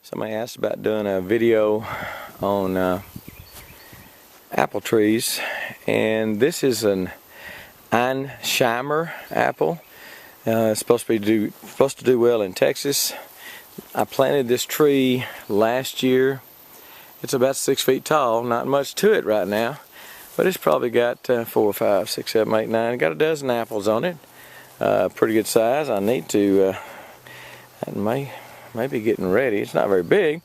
Somebody asked about doing a video on apple trees, and this is an Einsheimer apple. It's supposed to do well in Texas. I planted this tree last year. It's about 6 feet tall. Not much to it right now, but it's probably got 4, 5, 6, 7, 8, 9. Got a dozen apples on it. Pretty good size. I need to. It may be getting ready. It's not very big,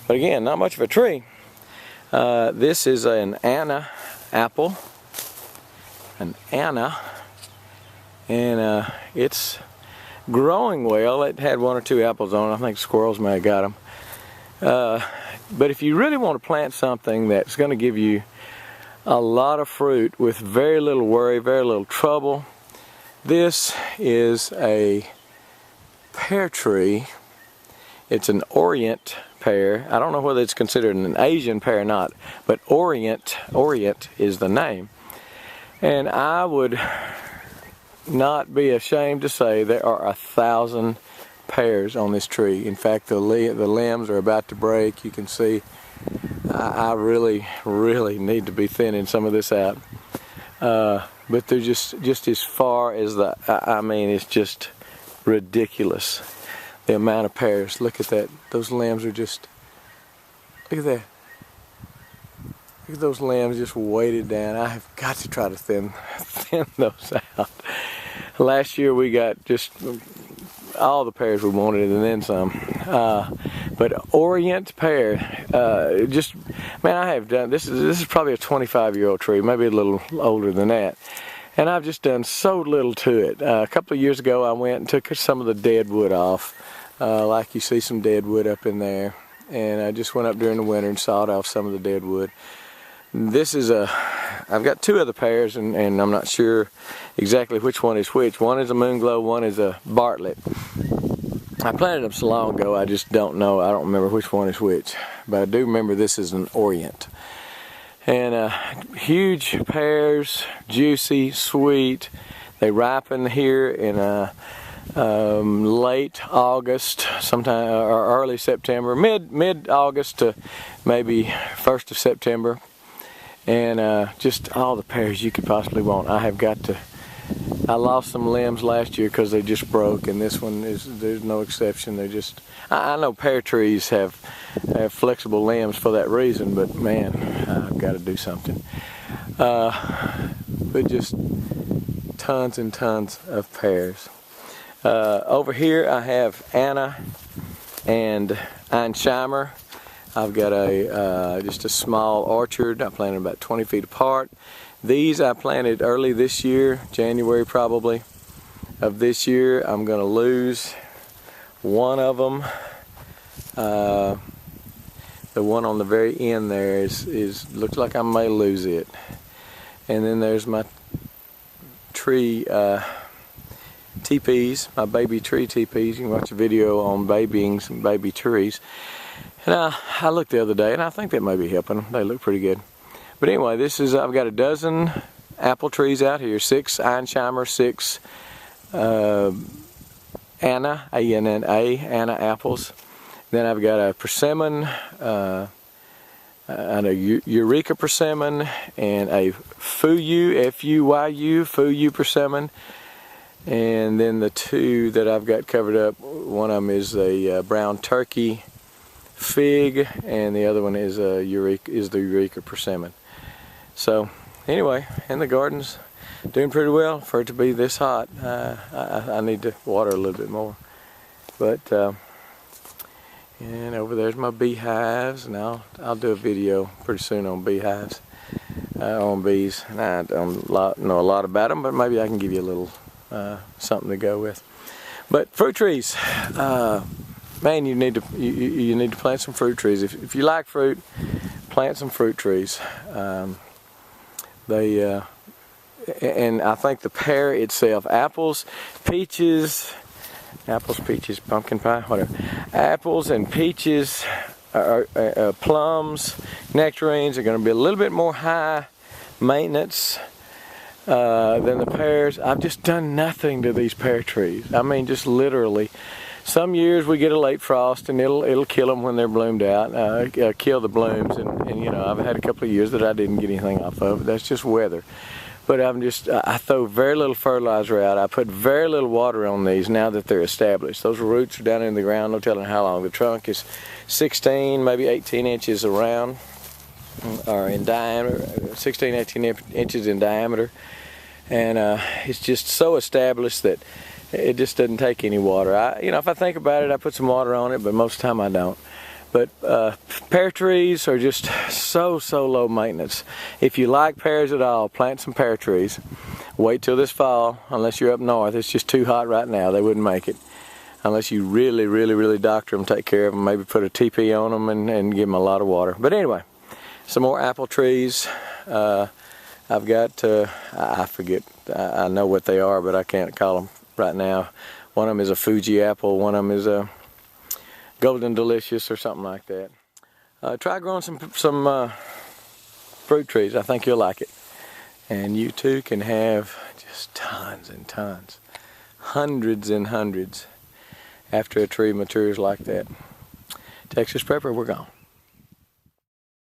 but again, not much of a tree. This is an Anna apple. An Anna. And it's growing well. It had 1 or 2 apples on it. I think squirrels may have got them. But if you really want to plant something that's going to give you a lot of fruit with very little worry, very little trouble, this is a pear tree. It's an Orient pear. I don't know whether it's considered an Asian pear or not, but Orient is the name. And I would not be ashamed to say there are 1,000 pears on this tree. In fact, the limbs are about to break. You can see I really need to be thinning some of this out. But they're just as far as I mean, it's just ridiculous. The amount of pears. Look at that. Those limbs are just, look at that. Look at those limbs just weighted down. I have got to try to thin those out. Last year we got just all the pears we wanted and then some. But Orient pear, man, I have done, this is probably a 25-year-old tree, maybe a little older than that. And I've just done so little to it. A couple of years ago I went and took some of the dead wood off. Like you see some dead wood up in there. And I just went up during the winter and sawed off some of the dead wood. This is I've got 2 other pears, and I'm not sure exactly which one is which. One is a Moonglow, one is a Bartlett. I planted them so long ago, I just don't know. I don't remember which one is which. But I do remember this is an Orient. And huge pears, juicy, sweet. They ripen here in late August, sometime or early September, mid-August to maybe 1st of September. And just all the pears you could possibly want. I lost some limbs last year because they just broke, and this one there's no exception. They're just, I know pear trees have flexible limbs for that reason, but man, I've got to do something. But just tons and tons of pears. Over here I have Anna and Einsheimer. I've got just a small orchard. I planted about 20 feet apart. These I planted early this year, January probably of this year. I'm going to lose one of them. The one on the very end there looks like I may lose it. And then there's my tree teepees, my baby tree teepees. You can watch a video on babying some baby trees. And I looked the other day, and I think that may be helping them. They look pretty good. But anyway, I've got a dozen apple trees out here. 6 Einsheimer, 6 Anna, A-N-N-A, Anna apples. Then I've got a persimmon, and a Eureka persimmon, and a Fuyu, F-U-Y-U, Fuyu persimmon. And then the 2 that I've got covered up, one of them is a brown turkey fig, and the other one is the Eureka persimmon. So anyway, and the garden's doing pretty well for it to be this hot. I need to water a little bit more. But and over there's my beehives, and I'll do a video pretty soon on beehives, on bees. And I don't know a lot about them, but maybe I can give you a little something to go with. But fruit trees. Man, you need to plant some fruit trees. If you like fruit, plant some fruit trees. And I think the pear itself, apples, peaches, pumpkin pie, whatever. Apples and peaches, plums, nectarines are going to be a little bit more high maintenance than the pears. I've just done nothing to these pear trees. I mean, just literally Some years we get a late frost and it'll kill them when they're bloomed out, kill the blooms, and you know, I've had a couple of years that I didn't get anything off of it. That's just weather. But I throw very little fertilizer out. I put very little water on these now that they're established. Those roots are down in the ground, no telling how long. The trunk is 16, maybe 18 inches around, or in diameter, 16, 18 inches in diameter. And it's just so established that it just doesn't take any water. You know, if I think about it, I put some water on it, but most of the time I don't. But pear trees are just so low maintenance. If you like pears at all, plant some pear trees. Wait till this fall, unless you're up north. It's just too hot right now. They wouldn't make it. Unless you really doctor them, take care of them, maybe put a TP on them and give them a lot of water. But anyway, some more apple trees. I've got, I forget, I know what they are, but I can't call them right now. One of them is a Fuji apple, one of them is a Golden Delicious or something like that. Try growing some fruit trees. I think you'll like it. And you too can have just tons and tons, hundreds and hundreds after a tree matures like that. Texas Prepper, we're gone.